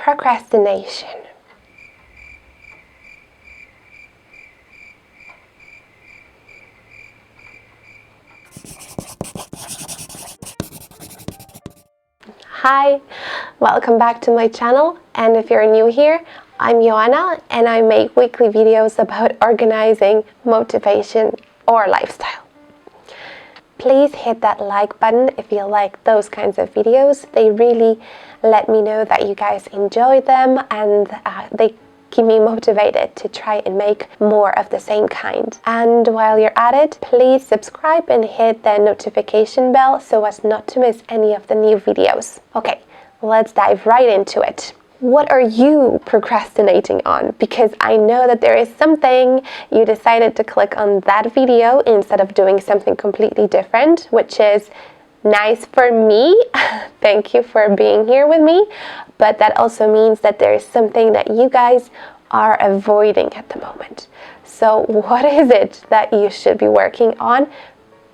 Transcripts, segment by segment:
procrastination. Hi, welcome back to my channel, and if you're new here, I'm Joanna and I make weekly videos about organizing, motivation or lifestyle. Please hit that like button if you like those kinds of videos. They really let me know that you guys enjoy them, and they keep me motivated to try and make more of the same kind. And while you're at it, please subscribe and hit the notification bell so as not to miss any of the new videos. Okay, let's dive right into it. What are you procrastinating on? Because I know that there is something you decided to click on that video instead of doing something completely different, which is nice for me. Thank you for being here with me. But that also means that there is something that you guys are avoiding at the moment. So what is it that you should be working on,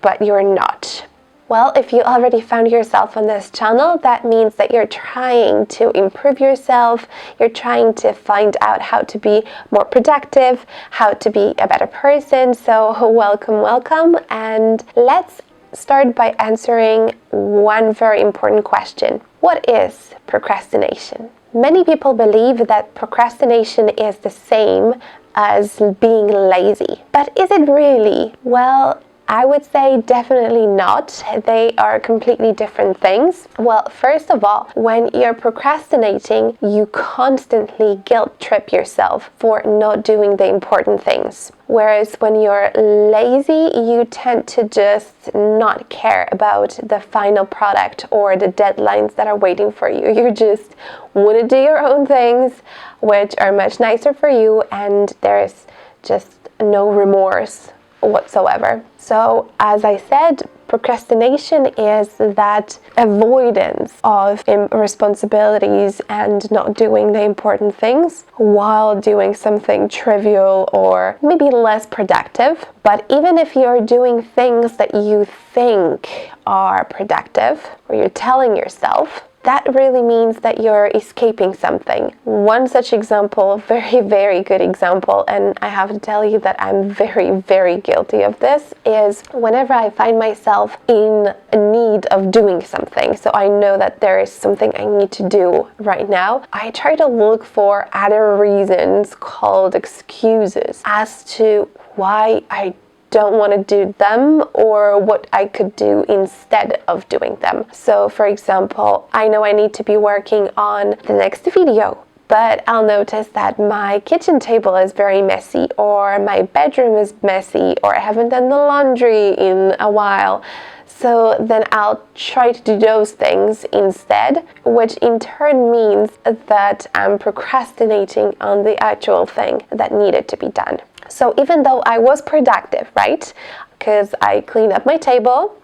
but you're not? Well, if you already found yourself on this channel, that means that you're trying to improve yourself, you're trying to find out how to be more productive, how to be a better person. So welcome, and let's start by answering one very important question. What is procrastination? Many people believe that procrastination is the same as being lazy. But is it really? Well, I would say definitely not. They are completely different things. Well, first of all, when you're procrastinating, you constantly guilt trip yourself for not doing the important things. Whereas when you're lazy, you tend to just not care about the final product or the deadlines that are waiting for you. You just want to do your own things, which are much nicer for you, and there's just no remorse whatsoever. So as I said, procrastination is that avoidance of responsibilities and not doing the important things while doing something trivial or maybe less productive. But even if you're doing things that you think are productive, or you're telling yourself, that really means that you're escaping something. One such example, very good example, and I have to tell you that I'm very guilty of this, is whenever I find myself in need of doing something, so I know that there is something I need to do right now, I try to look for other reasons called excuses as to why I don't want to do them or what I could do instead of doing them. So for example, I know I need to be working on the next video, but I'll notice that my kitchen table is very messy, or my bedroom is messy, or I haven't done the laundry in a while. So then I'll try to do those things instead, which in turn means that I'm procrastinating on the actual thing that needed to be done. So even though I was productive, right? Because I cleaned up my table,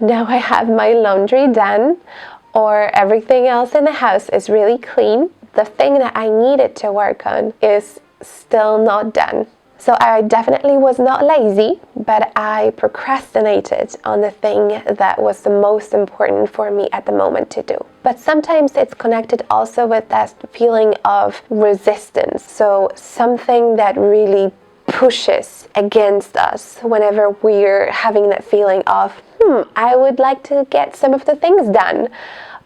now I have my laundry done, or everything else in the house is really clean, the thing that I needed to work on is still not done. So I definitely was not lazy, but I procrastinated on the thing that was the most important for me at the moment to do. But sometimes it's connected also with that feeling of resistance. So something that really pushes against us whenever we're having that feeling of, I would like to get some of the things done.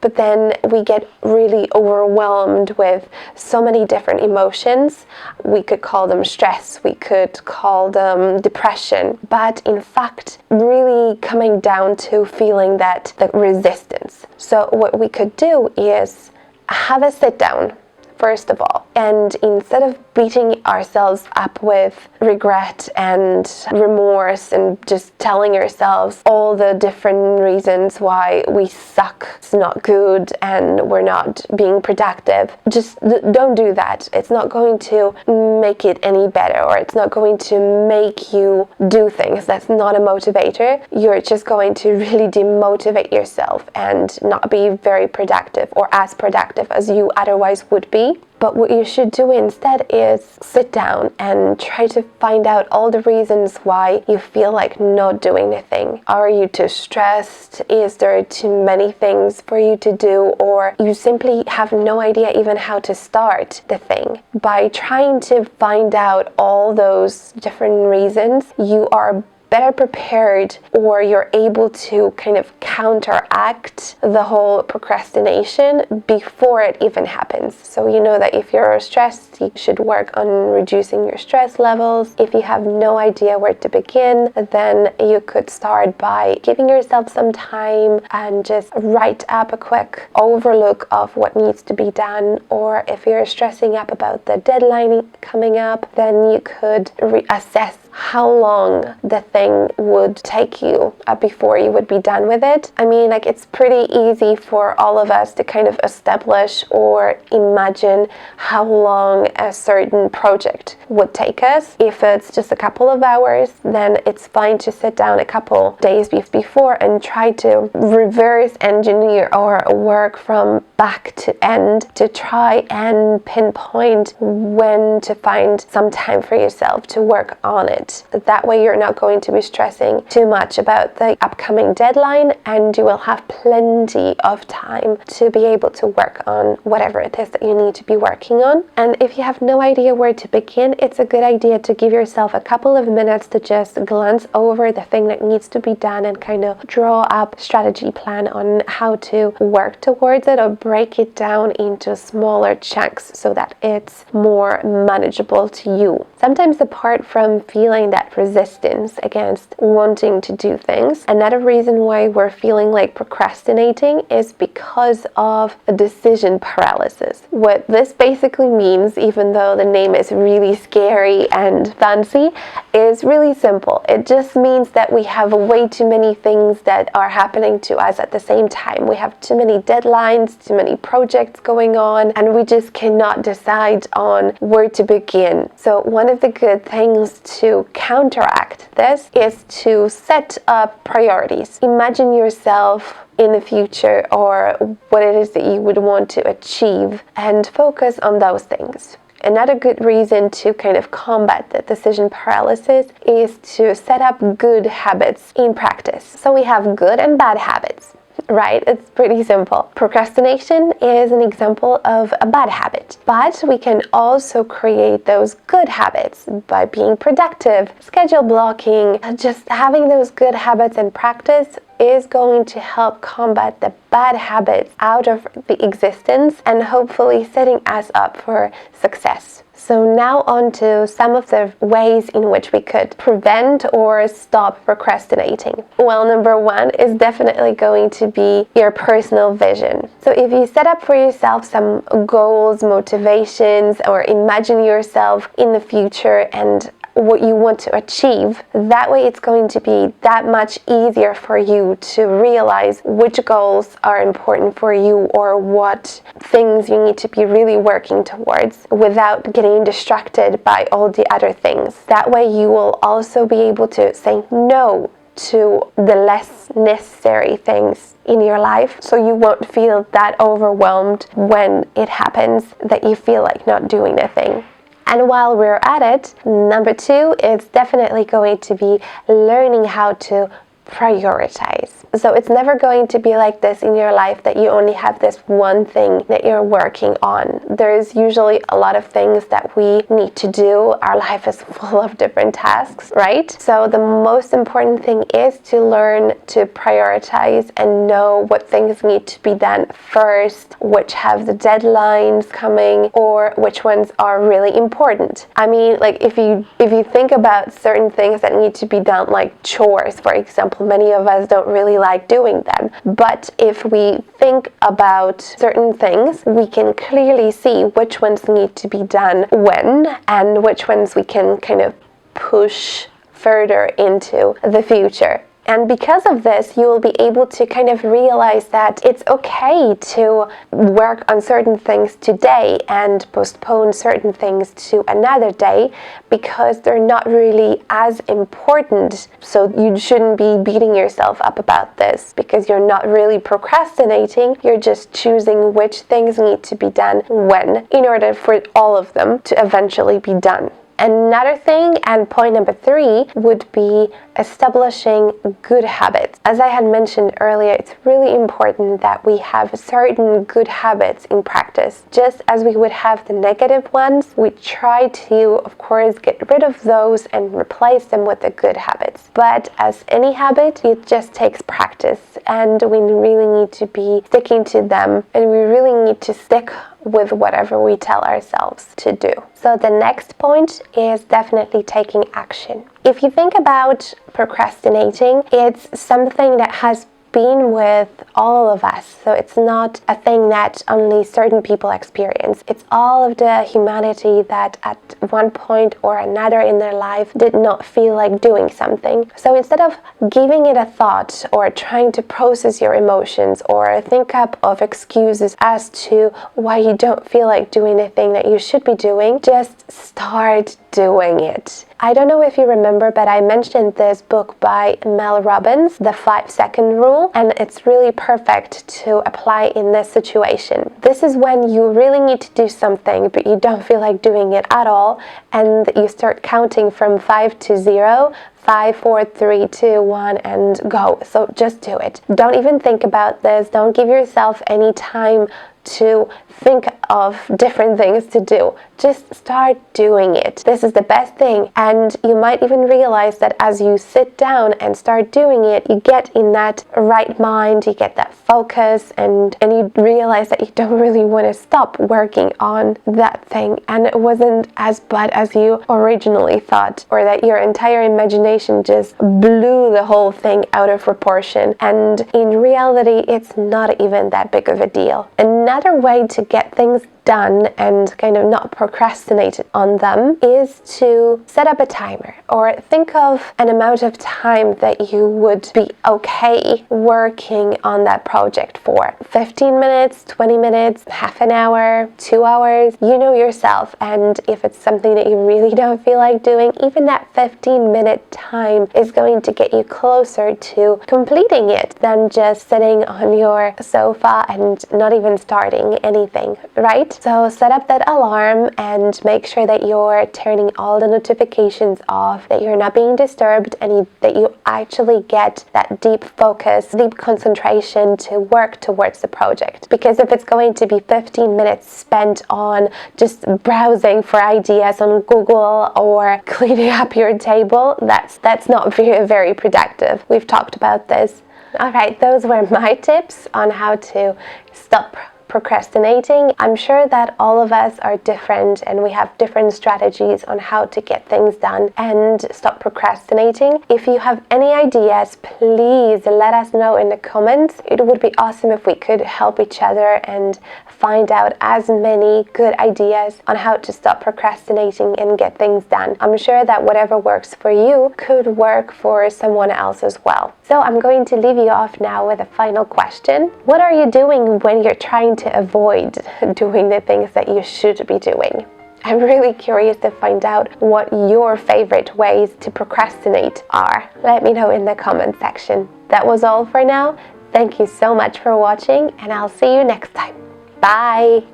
But then we get really overwhelmed with so many different emotions. We could call them stress, we could call them depression, but in fact, really coming down to feeling that the resistance. So what we could do is have a sit down, first of all, and instead of beating ourselves up with regret and remorse and just telling ourselves all the different reasons why we suck, it's not good, and we're not being productive, just don't do that. It's not going to make it any better, or it's not going to make you do things. That's not a motivator. You're just going to really demotivate yourself and not be very productive or as productive as you otherwise would be. But what you should do instead is sit down and try to find out all the reasons why you feel like not doing the thing. Are you too stressed? Is there too many things for you to do? Or you simply have no idea even how to start the thing. By trying to find out all those different reasons, you are better prepared, or you're able to kind of counteract the whole procrastination before it even happens. So you know that if you're stressed, you should work on reducing your stress levels. If you have no idea where to begin, then you could start by giving yourself some time and just write up a quick overlook of what needs to be done. Or if you're stressing up about the deadline coming up, then you could reassess how long the thing would take you before you would be done with it. I mean, like, it's pretty easy for all of us to kind of establish or imagine how long a certain project would take us. If it's just a couple of hours, then it's fine to sit down a couple days before and try to reverse engineer or work from back to end to try and pinpoint when to find some time for yourself to work on it. That way you're not going to be stressing too much about the upcoming deadline, and you will have plenty of time to be able to work on whatever it is that you need to be working on. And if you have no idea where to begin, it's a good idea to give yourself a couple of minutes to just glance over the thing that needs to be done and kind of draw up a strategy plan on how to work towards it, or break it down into smaller chunks so that it's more manageable to you. Sometimes, apart from feeling that resistance against wanting to do things, another reason why we're feeling like procrastinating is because of a decision paralysis. What this basically means, even though the name is really scary and fancy, is really simple. It just means that we have way too many things that are happening to us at the same time. We have too many deadlines, too many projects going on, and we just cannot decide on where to begin. So one of the good things to counteract this is to set up priorities. Imagine yourself in the future, or what it is that you would want to achieve, and focus on those things. Another good reason to kind of combat the decision paralysis is to set up good habits in practice. So we have good and bad habits. Right? It's pretty simple. Procrastination is an example of a bad habit, but we can also create those good habits by being productive, schedule blocking. Just having those good habits in practice is going to help combat the bad habits out of the existence and hopefully setting us up for success. So now on to some of the ways in which we could prevent or stop procrastinating. Well, number one is definitely going to be your personal vision. So if you set up for yourself some goals, motivations, or imagine yourself in the future and what you want to achieve, that way it's going to be that much easier for you to realize which goals are important for you or what things you need to be really working towards without getting distracted by all the other things. That way you will also be able to say no to the less necessary things in your life, so you won't feel that overwhelmed when it happens that you feel like not doing the thing. And while we're at it, number two is definitely going to be learning how to prioritize. So it's never going to be like this in your life that you only have this one thing that you're working on. There's usually a lot of things that we need to do. Our life is full of different tasks, right? So the most important thing is to learn to prioritize and know what things need to be done first, which have the deadlines coming, or which ones are really important. I mean, like if you think about certain things that need to be done, like chores, for example, many of us don't really like doing them. But if we think about certain things, we can clearly see which ones need to be done when, and which ones we can kind of push further into the future. And because of this, you will be able to kind of realize that it's okay to work on certain things today and postpone certain things to another day, because they're not really as important. So you shouldn't be beating yourself up about this, because you're not really procrastinating. You're just choosing which things need to be done when, in order for all of them to eventually be done. Another thing, and point number 3, would be establishing good habits. As I had mentioned earlier, it's really important that we have certain good habits in practice. Just as we would have the negative ones, we try to, of course, get rid of those and replace them with the good habits. But as any habit, it just takes practice, and we really need to be sticking to them, and we really need to stick with whatever we tell ourselves to do. So the next point is definitely taking action. If you think about procrastinating, it's something that has been with all of us. So it's not a thing that only certain people experience. It's all of the humanity that at one point or another in their life did not feel like doing something. So instead of giving it a thought or trying to process your emotions or think up of excuses as to why you don't feel like doing the thing that you should be doing, just start doing it. I don't know if you remember, but I mentioned this book by Mel Robbins, The 5-Second Rule, and it's really perfect to apply in this situation. This is when you really need to do something, but you don't feel like doing it at all, and you start counting from 5 to 0, 5, 4, 3, 2, 1, and go. So just do it. Don't even think about this. Don't give yourself any time to think of different things to do. Just start doing it. This is the best thing, and you might even realize that as you sit down and start doing it, you get in that right mind, you get that focus, and you realize that you don't really want to stop working on that thing, and it wasn't as bad as you originally thought, or that your entire imagination just blew the whole thing out of proportion, and in reality it's not even that big of a deal. Another way to get things done and kind of not procrastinate on them is to set up a timer, or think of an amount of time that you would be okay working on that project for. 15 minutes, 20 minutes, half an hour, 2 hours, you know yourself. And if it's something that you really don't feel like doing, even that 15-minute time is going to get you closer to completing it than just sitting on your sofa and not even starting anything, right? So set up that alarm and make sure that you're turning all the notifications off, that you're not being disturbed, and that you actually get that deep focus, deep concentration to work towards the project. Because if it's going to be 15 minutes spent on just browsing for ideas on Google or cleaning up your table, that's not very, very productive. We've talked about this. Alright, those were my tips on how to stop procrastinating. I'm sure that all of us are different and we have different strategies on how to get things done and stop procrastinating. If you have any ideas, please let us know in the comments. It would be awesome if we could help each other and find out as many good ideas on how to stop procrastinating and get things done. I'm sure that whatever works for you could work for someone else as well. So I'm going to leave you off now with a final question. What are you doing when you're trying to avoid doing the things that you should be doing? I'm really curious to find out what your favorite ways to procrastinate are. Let me know in the comment section. That was all for now. Thank you so much for watching, and I'll see you next time. Bye!